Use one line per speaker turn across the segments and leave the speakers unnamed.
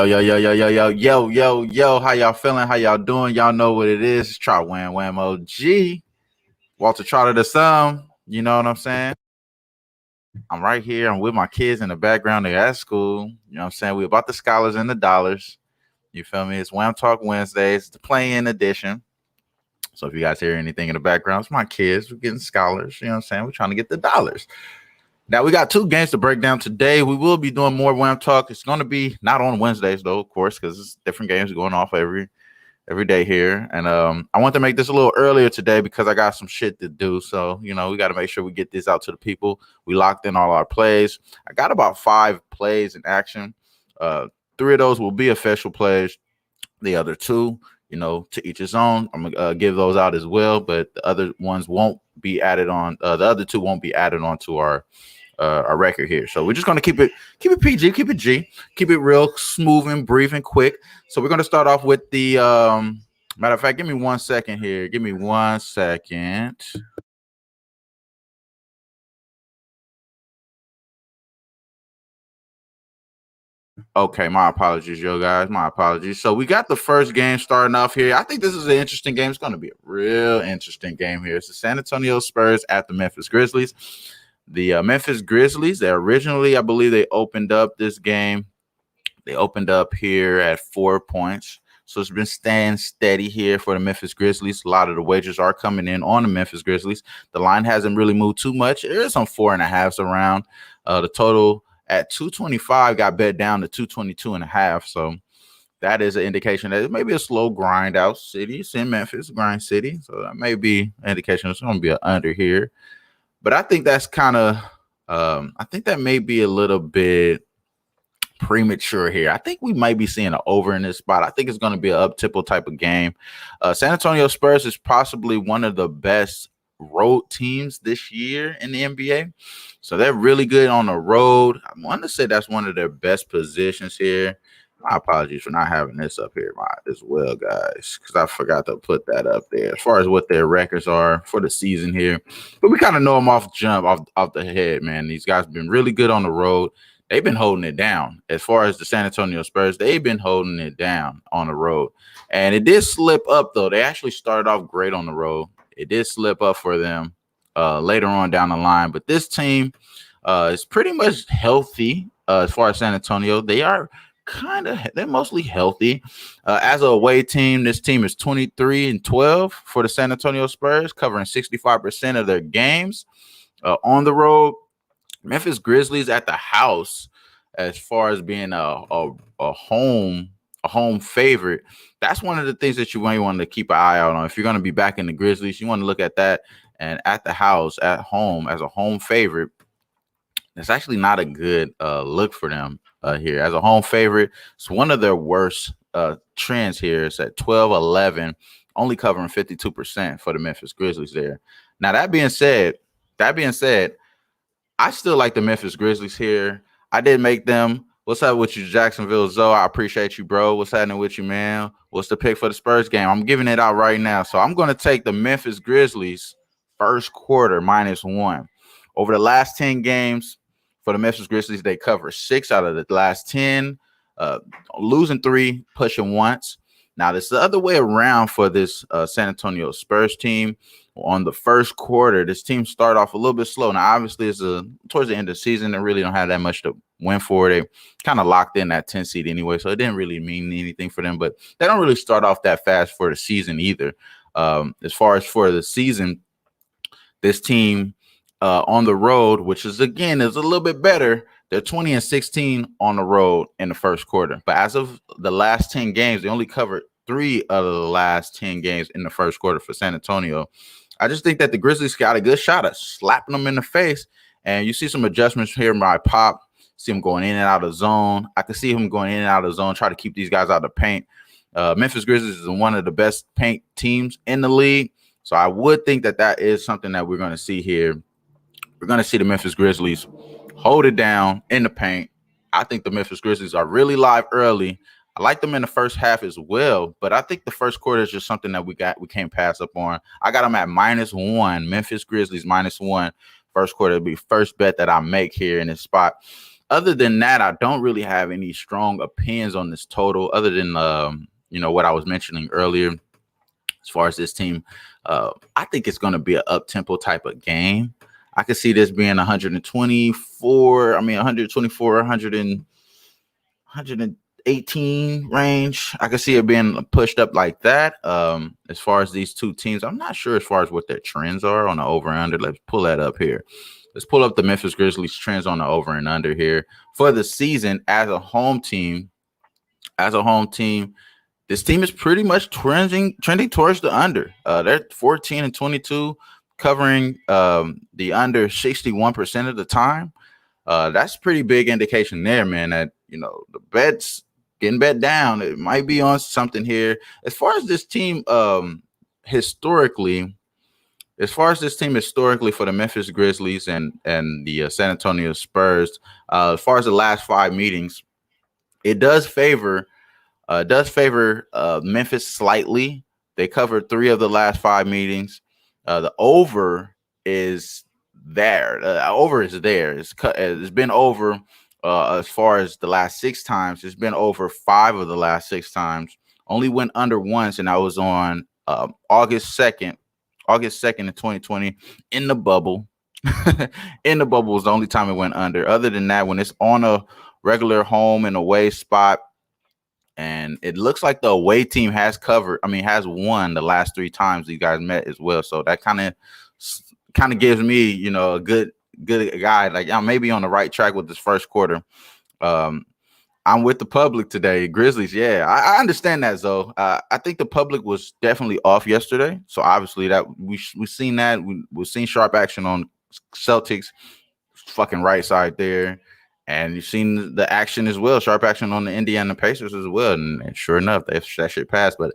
Yo. How y'all feeling? How y'all doing? Y'all know what it is. It's TrotWAM OG. Walter Trotter the Sum. You know what I'm saying? I'm right here. I'm with my kids in the background. They're at school. You know what I'm saying? We're about the scholars and the dollars. You feel me? It's WAMTalk Wednesdays, the play-in edition. So if you guys hear anything in the background, it's my kids. We're getting scholars. You know what I'm saying? We're trying to get the dollars. Now, we got two games to break down today. We will be doing more WAMTalk. It's going to be not on Wednesdays, though, of course, because it's different games going off every day here. And I want to make this a little earlier today because I got some shit to do. So, you know, we got to make sure we get this out to the people. We locked in all our plays. I got about 5 plays in action. 3 of those will be official plays. The other 2, you know, to each his own. I'm going to give those out as well, but the other ones won't be added on. The other 2 won't be added on to our record here. So we're just going to keep it PG, keep it G, keep it real smooth and brief and quick. So we're going to start off with the matter of fact, give me 1 second here. Give me 1 second. Okay, my apologies, yo guys. My apologies. So we got the first game starting off here. I think this is an interesting game. It's going to be a real interesting game here. It's the San Antonio Spurs at the Memphis Grizzlies. The Memphis Grizzlies, they originally, I believe they opened up this game. They opened up here at 4 points. So it's been staying steady here for the Memphis Grizzlies. A lot of the wagers are coming in on the Memphis Grizzlies. The line hasn't really moved too much. There's some 4.5s around. The total at 225 got bet down to 222.5. So that is an indication that it may be a slow grind out city. It's in Memphis, grind city. So that may be an indication it's going to be an under here. But I think that's kind of, I think that may be a little bit premature here. I think we might be seeing an over in this spot. I think it's going to be an up-tempo type of game. San Antonio Spurs is possibly one of the best road teams this year in the NBA. So they're really good on the road. I want to say that's one of their best positions here. My apologies for not having this up here as well, guys, because I forgot to put that up there as far as what their records are for the season here. But we kind of know them off the head, man. These guys have been really good on the road. They've been holding it down. As far as the San Antonio Spurs, they've been holding it down on the road. And it did slip up, though. They actually started off great on the road. It did slip up for them later on down the line. But this team is pretty much healthy as far as San Antonio. They're mostly healthy. As a away team, this team is 23-12 for the San Antonio Spurs, covering 65% of their games. On the road, Memphis Grizzlies at the house, as far as being a home favorite, that's one of the things that you may want to keep an eye out on. If you're going to be back in the Grizzlies, you want to look at that. And at the house, at home, as a home favorite, it's actually not a good look for them here. As a home favorite, it's one of their worst trends here. It's at 12-11, only covering 52% for the Memphis Grizzlies there. Now, that being said, I still like the Memphis Grizzlies here. I did make them. What's up with you, Jacksonville Zoe? I appreciate you, bro. What's happening with you, man? What's the pick for the Spurs game? I'm giving it out right now. So I'm going to take the Memphis Grizzlies first quarter -1. Over the last 10 games for the Memphis Grizzlies, they cover 6 out of the last 10, losing 3, pushing once. Now, this is the other way around for this San Antonio Spurs team. On the first quarter, this team started off a little bit slow. Now, obviously, it's towards the end of the season. They really don't have that much to win for. They kind of locked in that 10 seed anyway, so it didn't really mean anything for them. But they don't really start off that fast for the season either. As far as for the season, this team on the road, which is, again, is a little bit better. They're 20-16 on the road in the first quarter. But as of the last 10 games, they only covered 3 out of the last 10 games in the first quarter for San Antonio. I just think that the Grizzlies got a good shot at slapping them in the face. And you see some adjustments here by Pop. See him going in and out of zone. I can see him going in and out of zone, try to keep these guys out of the paint. Memphis Grizzlies is one of the best paint teams in the league. So I would think that that is something that we're going to see here. We're going to see the Memphis Grizzlies hold it down in the paint. I think the Memphis Grizzlies are really live early. I like them in the first half as well, but I think the first quarter is just something that we can't pass up on. I got them at -1, Memphis Grizzlies -1. First quarter will be first bet that I make here in this spot. Other than that, I don't really have any strong opinions on this total, other than what I was mentioning earlier. As far as this team, I think it's going to be an up-tempo type of game. I could see this being 124. 124, 118 range. I could see it being pushed up like that. As far as these two teams, I'm not sure as far as what their trends are on the over and under. Let's pull that up here. Let's pull up the Memphis Grizzlies trends on the over and under here for the season as a home team. This team is pretty much trending towards the under. They're 14-22, covering the under 61% of the time. That's pretty big indication there, man, that, the bet's getting bet down. It might be on something here. As far as this team historically for the Memphis Grizzlies and the San Antonio Spurs, as far as the last 5 meetings, it does favor Memphis slightly. They covered 3 of the last 5 meetings. The over is there. It's been over as far as the last 6 times. It's been over 5 of the last 6 times. Only went under once, and that was on August 2nd in 2020 in the bubble. In the bubble was the only time it went under. Other than that, when it's on a regular home and away spot, and it looks like the away team has won the last 3 times these guys met as well. So that kind of gives me, a good guide. Like, I may be on the right track with this first quarter. I'm with the public today. Grizzlies, yeah, I understand that, Zoe. I think the public was definitely off yesterday. So obviously that we've seen that. We've seen sharp action on Celtics, fucking right side there. And you've seen the action as well, sharp action on the Indiana Pacers as well. And sure enough, that shit passed. But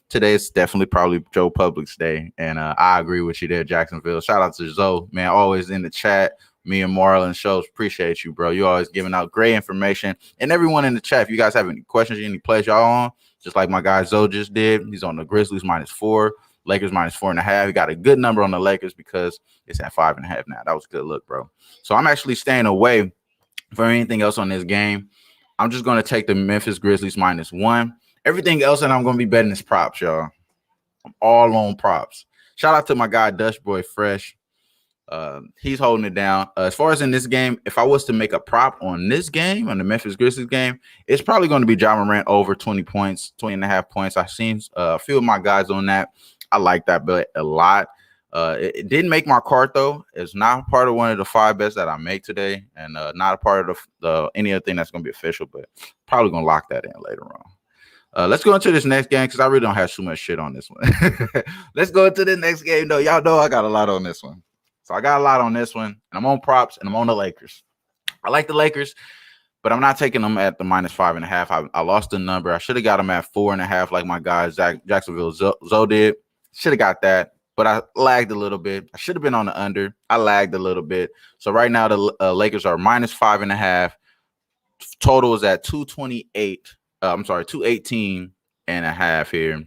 today is definitely probably Joe Public's day. And I agree with you there, Jacksonville. Shout out to Zoe, man, always in the chat. Me and Marlon shows, appreciate you, bro. You always giving out great information. And everyone in the chat, if you guys have any questions, any plays y'all on, just like my guy Zoe just did, he's on the Grizzlies -4, Lakers -4.5. He got a good number on the Lakers because it's at 5.5 now. That was a good look, bro. So I'm actually staying away from anything else on this game. I'm just going to take the Memphis Grizzlies -1. Everything else that I'm going to be betting is props, y'all. I'm all on props. Shout out to my guy, Dutch Boy Fresh. He's holding it down. As far as in this game, if I was to make a prop on this game, on the Memphis Grizzlies game, it's probably going to be Ja Morant over 20 points, 20.5 points. I've seen a few of my guys on that. I like that bet a lot. It didn't make my card, though. It's not part of one of the 5 bets that I make today, and not a part of any other thing that's going to be official, but probably going to lock that in later on. Let's go into this next game because I really don't have too much shit on this one. Let's go into the next game, though. Y'all know I got a lot on this one. So I got a lot on this one, and I'm on props, and I'm on the Lakers. I like the Lakers, but I'm not taking them at the -5.5. I lost the number. I should have got them at 4.5 like my guy Jacksonville Zoe did. Should have got that, but I lagged a little bit. I should have been on the under. I lagged a little bit. So right now the Lakers are -5.5. Total is at 228. 218.5 here.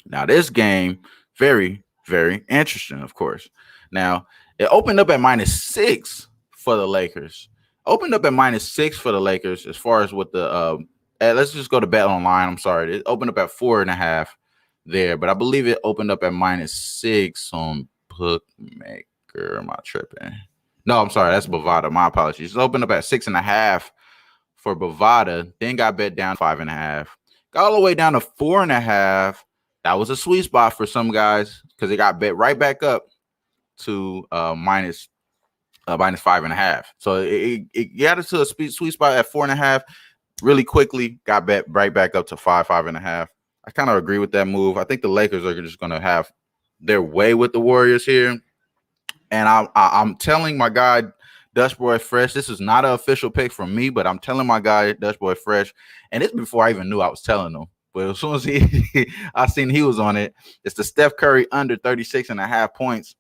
Now this game, very, very interesting, of course. Now, it opened up at -6 for the Lakers. As far as what the let's just go to Bet Online. I'm sorry. It opened up at 4.5 there, but I believe it opened up at -6 on Bookmaker. Am I tripping? No, I'm sorry. That's Bovada. My apologies. It opened up at 6.5 for Bovada, then got bet down 5.5. Got all the way down to 4.5. That was a sweet spot for some guys because it got bet right back up to -5.5. So it got it to a sweet spot at 4.5 really quickly, got bet right back up to 5.5. I kind of agree with that move. I think the Lakers are just going to have their way with the Warriors here. And I'm telling my guy, Dutch Boy Fresh, this is not an official pick from me, but I'm telling my guy, Dutch Boy Fresh, and it's before I even knew I was telling him. But as soon as I seen he was on it, it's the Steph Curry under 36.5 points.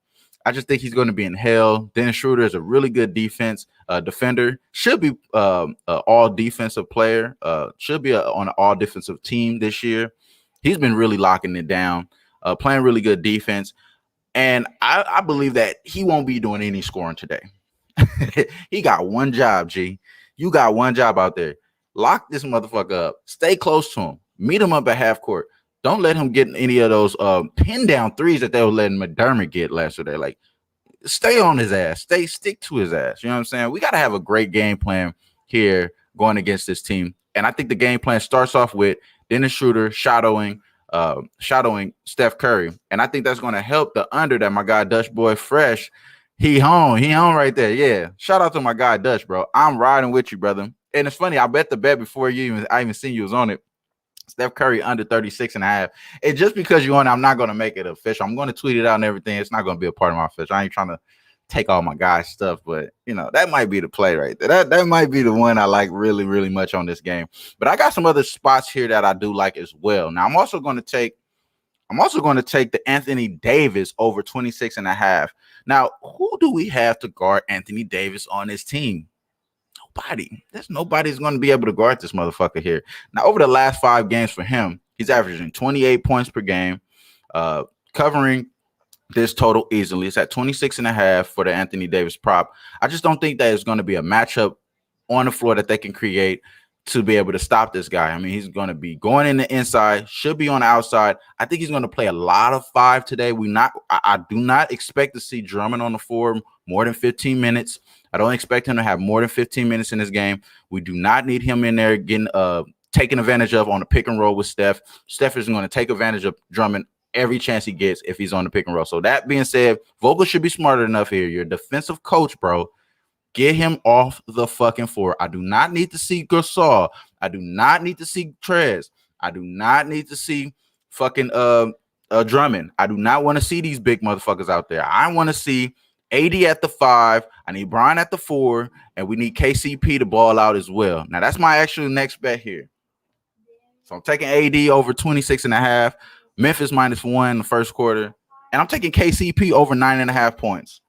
I just think he's going to be in hell. Dennis Schroeder is a really good defender. Should be an all defensive player. Should be on an all defensive team this year. He's been really locking it down, playing really good defense. And I believe that he won't be doing any scoring today. He got one job, G. You got one job out there. Lock this motherfucker up. Stay close to him. Meet him up at half court. Don't let him get any of those pin down threes that they were letting McDermott get last year. Like, stay on his ass. Stick to his ass. You know what I'm saying? We got to have a great game plan here going against this team. And I think the game plan starts off with Dennis Schroeder shadowing Steph Curry. And I think that's going to help the under that my guy Dutch Boy Fresh. He home right there. Yeah. Shout out to my guy Dutch, bro. I'm riding with you, brother. And it's funny, I bet the bet before I even seen you was on it. Steph Curry under 36.5. And just because you're on it, I'm not going to make it official. I'm going to tweet it out and everything. It's not going to be a part of my official. I ain't trying to take all my guys' stuff, but that might be the play right there. That might be the one I like really, really much on this game. But I got some other spots here that I do like as well. Now I'm also going to take the Anthony Davis over 26.5. Now, who do we have to guard Anthony Davis on this team? Nobody's going to be able to guard this motherfucker here. Now, over the last 5 games for him, he's averaging 28 points per game, covering this total easily. It's at 26.5 for the Anthony Davis prop. I just don't think that it's going to be a matchup on the floor that they can create to be able to stop this guy. I mean, he's going to be going in the inside, should be on the outside. I think he's going to play a lot of 5 today. I do not expect to see Drummond on the floor more than 15 minutes. I don't expect him to have more than 15 minutes in this game. We do not need him in there getting taken advantage of on the pick and roll with Steph. Steph is going to take advantage of Drummond every chance he gets if he's on the pick and roll. So that being said, Vogel should be smarter enough here. You're a defensive coach, bro. Get him off the fucking floor. I do not need to see Gasol. I do not need to see Trez. I do not need to see fucking Drummond. I do not want to see these big motherfuckers out there. I want to see AD at the 5. I need Brian at the 4, and we need KCP to ball out as well. Now that's my actual next bet here. So I'm taking AD over 26.5. Memphis -1 in the first quarter, and I'm taking KCP over 9.5 points.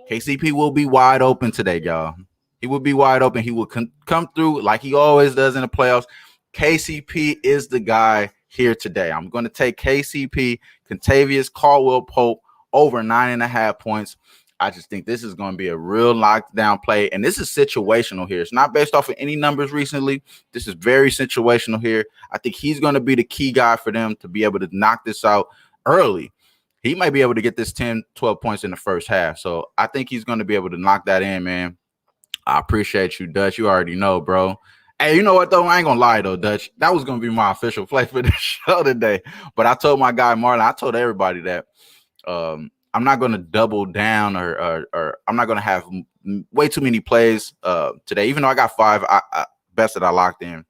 KCP will be wide open today, y'all. He will be wide open. He will come through like he always does in the playoffs. KCP is the guy here today. I'm going to take KCP, Kentavious Caldwell-Pope over 9.5 points. I just think this is going to be a real lockdown play, and this is situational here. It's not based off of any numbers recently. This is very situational here. I think he's going to be the key guy for them to be able to knock this out early. He might be able to get this 10, 12 points in the first half. So I think he's going to be able to knock that in, man. I appreciate you, Dutch. You already know, bro. Hey, you know what, though? I ain't going to lie, though, Dutch. That was going to be my official play for the show today. But I told my guy, Marlon, I told everybody that I'm not going to double down or I'm not going to have way too many plays today. Even though I got 5 bets that I locked in,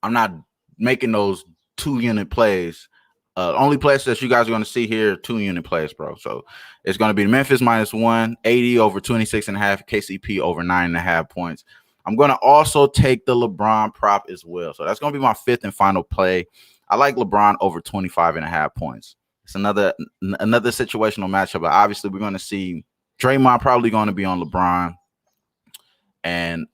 I'm not making those 2-unit plays. Only plays that you guys are going to see here, 2-unit plays, bro. So it's going to be Memphis -1, 80 over 26.5, KCP over 9.5 points. I'm going to also take the LeBron prop as well. So that's going to be my 5th and final play. I like LeBron over 25.5 points. It's another situational matchup, but obviously we're going to see Draymond probably going to be on LeBron, and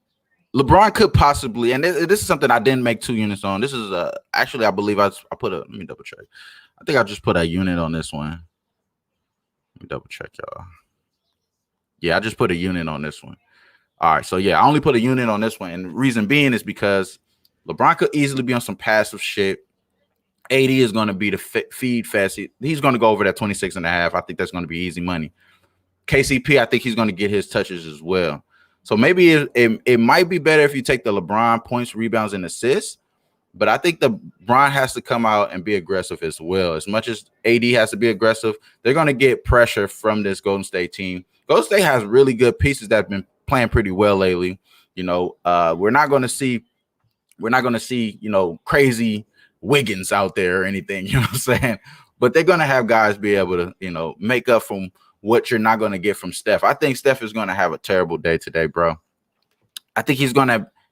LeBron could possibly, and this is something I didn't make 2 units on. This is actually I believe I put let me double check. I think I just put a unit on this one. Let me double check, y'all. Yeah, I just put a unit on this one. All right, so yeah, I only put a unit on this one, and the reason being is because LeBron could easily be on some passive shit. AD is going to be the feed fast. He's going to go over that 26.5. I think that's going to be easy money. KCP, I think he's going to get his touches as well. So maybe it might be better if you take the LeBron points, rebounds, and assists. But I think the LeBron has to come out and be aggressive as well. As much as AD has to be aggressive, they're going to get pressure from this Golden State team. Golden State has really good pieces that have been playing pretty well lately. We're not going to see, crazy Wiggins out there or anything, you know what I'm saying? But they're going to have guys be able to, make up from what you're not going to get from Steph. I think Steph is going to have a terrible day today, bro. I think he's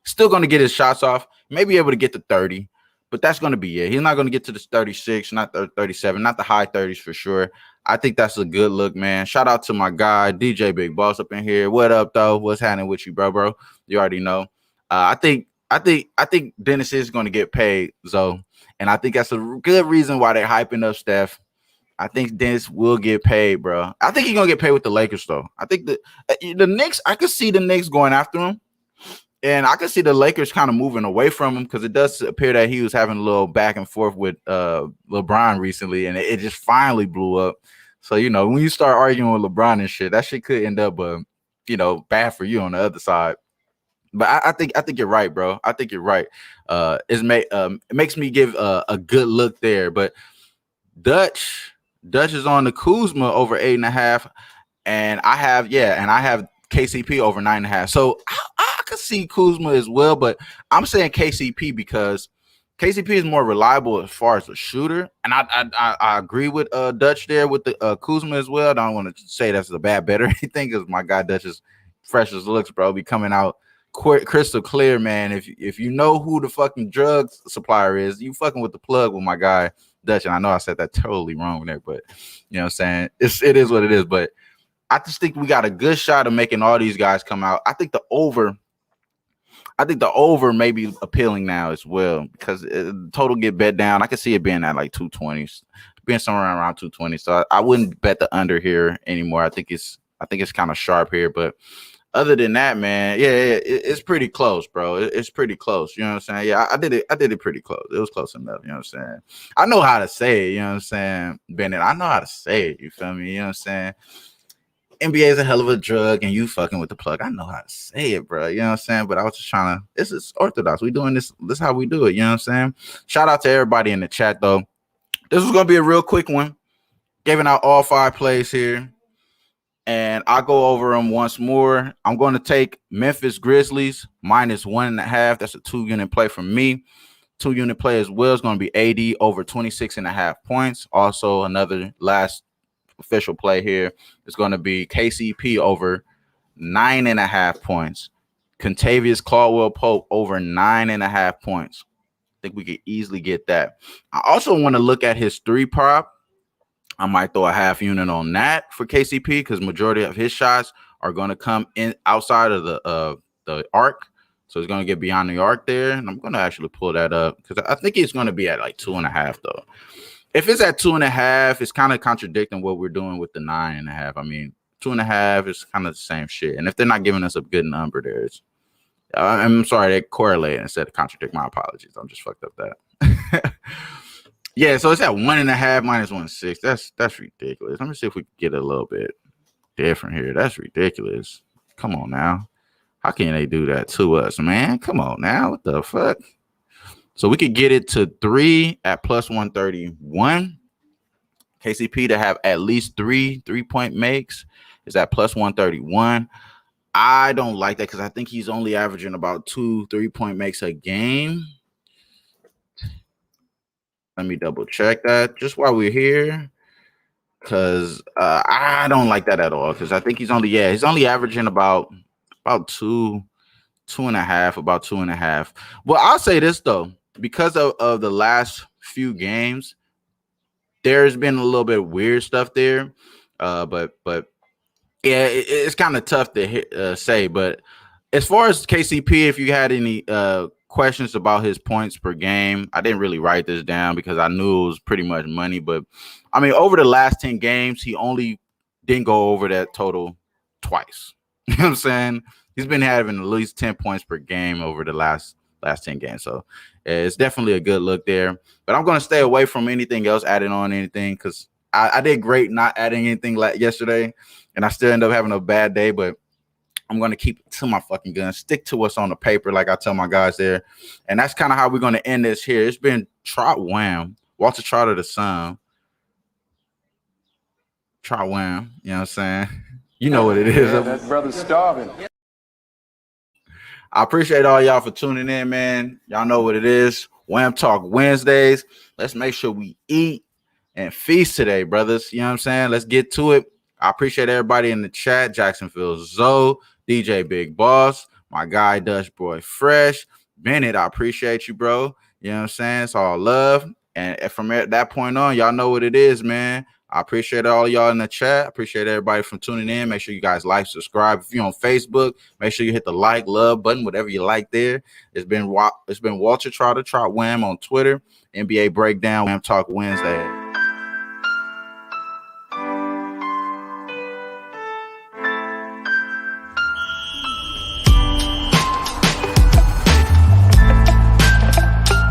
still going to get his shots off, maybe able to get to 30, but that's going to be it. He's not going to get to the 36, not the 37, not the high 30s for sure. I think that's a good look, man. Shout out to my guy, DJ Bigboss up in here. What up, though? What's happening with you, bro? You already know. I think Dennis is going to get paid, Zoe, and I think that's a good reason why they're hyping up Steph. I think Dennis will get paid, bro. I think he's going to get paid with the Lakers, though. I think the Knicks, I could see the Knicks going after him. And I can see the Lakers kind of moving away from him because it does appear that he was having a little back and forth with LeBron recently, and it just finally blew up. So, you know, when you start arguing with LeBron and shit, that shit could end up, you know, bad for you on the other side. But I think you're right, bro. I think you're right. It makes me give a good look there. But Dutch is on the Kuzma over 8.5, and I have KCP over 9.5. So I could see Kuzma as well, but I'm saying KCP because KCP is more reliable as far as a shooter, and I agree with Dutch there with the Kuzma as well. I don't want to say that's a bad bet or anything because my guy Dutch is fresh as looks, bro. Be coming out crystal clear, man. If you know who the fucking drug supplier is, you fucking with the plug with my guy Dutch. And I know I said that totally wrong there, but you know what I'm saying? It is what it is. But I just think we got a good shot of making all these guys come out. I think the over may be appealing now as well because total get bet down. I can see it being at like 220s, being somewhere around 220. So I wouldn't bet the under here anymore. I think it's kind of sharp here, but other than that, man, it's pretty close, bro. It's pretty close. You know what I'm saying? Yeah, I did it pretty close. It was close enough. You know what I'm saying? I know how to say it. You know what I'm saying, Bennett? I know how to say it. You feel me? You know what I'm saying? NBA is a hell of a drug, and you fucking with the plug. I know how to say it, bro. You know what I'm saying? But I was just trying to. This is orthodox. We doing this. This is how we do it. You know what I'm saying? Shout out to everybody in the chat, though. This was gonna be a real quick one. Giving out all 5 plays here, and I'll go over them once more. I'm going to take Memphis Grizzlies -1.5. That's a 2-unit play from me. 2-unit play as well is going to be AD over 26.5 points. Also, another last official play here is going to be KCP over 9.5 points. Contavious Caldwell Pope over 9.5 points. I think we could easily get that. I also want to look at his 3 prop. I might throw a half unit on that for KCP because majority of his shots are going to come in outside of the arc. So it's going to get beyond the arc there. And I'm going to actually pull that up because I think it's going to be at like 2.5 though. If it's at 2.5, it's kind of contradicting what we're doing with the 9.5. I mean, 2.5 is kind of the same shit. And if they're not giving us a good number there, I'm sorry, they correlate instead of contradict. My apologies. I'm just fucked up that. Yeah, so it's at 1.5 -1.6. That's ridiculous. Let me see if we can get a little bit different here. That's ridiculous. Come on now. How can they do that to us, man? Come on now. What the fuck? So we could get it to 3 at +131. KCP to have at least 3 3-point makes is at +131. I don't like that because I think he's only averaging about 2 3-point makes a game. Let me double check that just while we're here, because I don't like that at all. Because I think he's only averaging about 2.5, about 2.5. Well, I'll say this though, because of the last few games, there's been a little bit of weird stuff there. But yeah, it's kind of tough to say. But as far as KCP, if you had any questions about his points per game, I didn't really write this down because I knew it was pretty much money. But I mean, over the last 10 games, he only didn't go over that total twice. You know what I'm saying? He's been having at least 10 points per game over the last 10 games. So it's definitely a good look there. But I'm going to stay away from anything else, adding on anything, because I did great not adding anything like yesterday, and I still end up having a bad day. But I'm going to keep it to my fucking gun, stick to what's on the paper, like I tell my guys there. And that's kind of how we're going to end this here. It's been TrotWAM, Walter Trotter the Son. TrotWAM, you know what I'm saying? You know what it is.
Yeah, that brother's starving.
I appreciate all y'all for tuning in, man. Y'all know what it is. WAMTalk Wednesdays. Let's make sure we eat and feast today, brothers. You know what I'm saying? Let's get to it. I appreciate everybody in the chat. Jacksonville Zoe, DJ Bigboss, my guy Dutch Boy Fresh, Bennett. I appreciate you, bro. You know what I'm saying? It's all love. And from that point on, y'all know what it is, man. I appreciate all y'all in the chat. I appreciate everybody from tuning in. Make sure you guys like, subscribe. If you're on Facebook, make sure you hit the like, love button, whatever you like there. It's been Walter Trotter, TrotWAM on Twitter. NBA Breakdown, WAMTalk Wednesday.